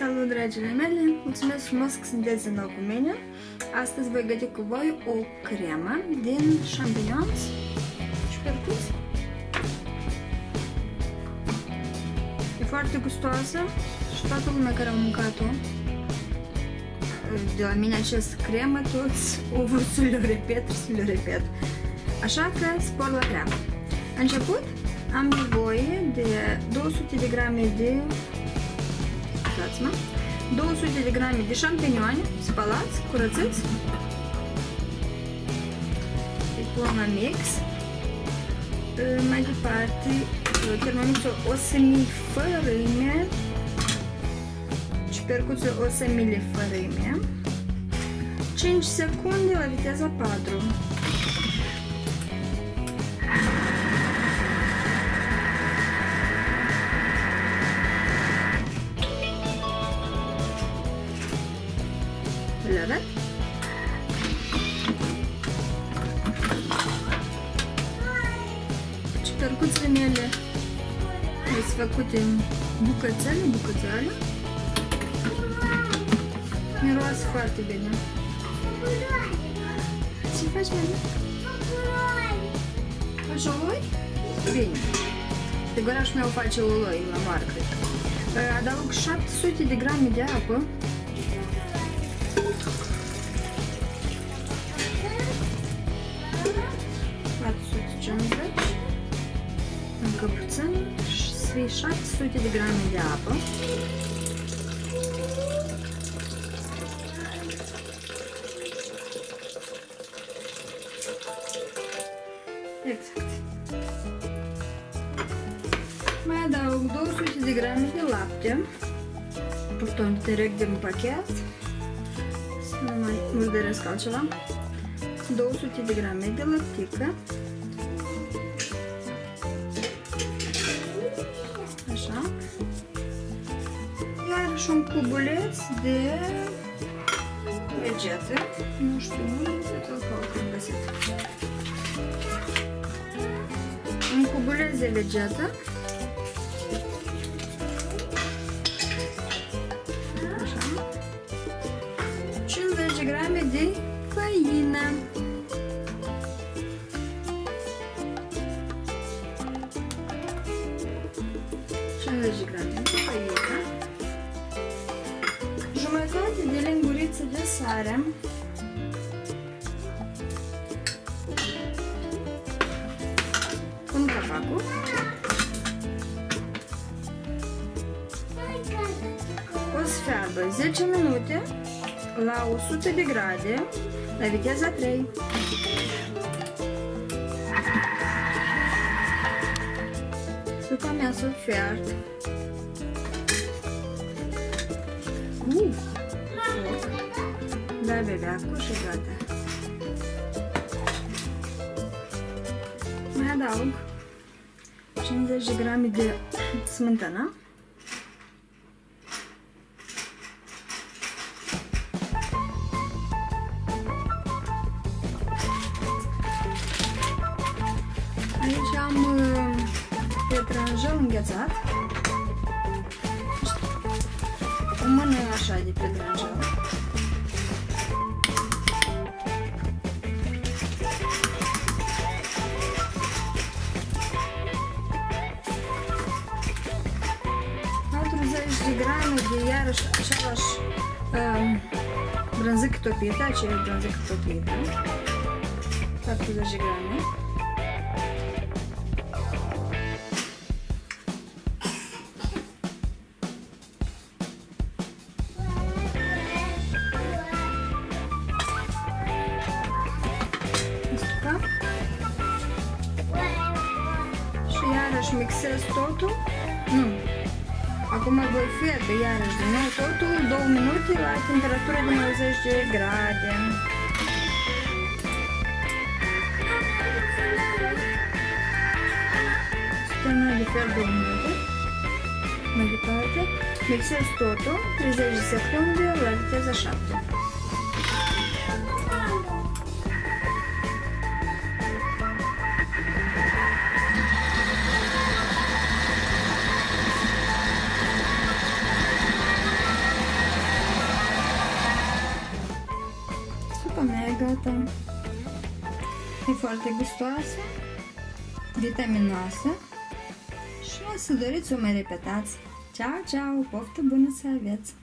Salut, dragile mele! Mulțumesc frumos că sunteți din nou cu mine. Astăzi voi găti cu voi o cremă din champignons și percuți. E foarte gustoasă și toată lumea care a mâncat-o de la mine această cremă, toți au vrut să le repet, Așa că spor la treabă. La început am nevoie de 200 de grame de 200 de grame de șampinioni spălați, curățiți. Îi pun la mix. Mai departe, termomițul o să mi fărâme, ciupercuțul o să mi le fărâme. 5 secunde la viteza 4. Le-a ciupercuțele mele sunt făcute în bucățele. Miroase foarte bine. Ce faci, mami? Faci uloi? Bine. Figurașul meu face uloi la marcă. Adaug 700 de grame de apă. 450, încă puțin, și 700 de grame de apă. Exact. Mai adaug 200 de grame de lapte, purtând direct din pachet, să nu mai murdăresc altceva. 200 de grame de lăptică. Așa. Iar și un cubuleț de vegete. Nu știu, nu găsit. Un cubuleț de vegete. Așa. 50 de grame de făină. De grame de făină, jumătate de linguriță de sare, un capacul, o să fiarbă 10 minute la 100 de grade la viteza 3. Supa mea să fiard. Dai bebeacul și gata. Mai adaug 50 de grame de smântână. Aici am pietrânjel înghețat. O mână așa de pietrânjel. De grame de iarăși același brânzică topită, aceea brânzică topită, 40 de grame. Și iarăși mixez totul. Nu. Acum voi fierbe iarăși din nou totul 2 minute la temperatură de 90 de grade. Stăm de fier 2 minute. Mai departe, mixez totul 30 de secunde la viteza 7. mea e gata. E foarte gustoasă, vitaminoasă și să doriți să o mai repetați. Ceau, ceau, poftă bună să aveți!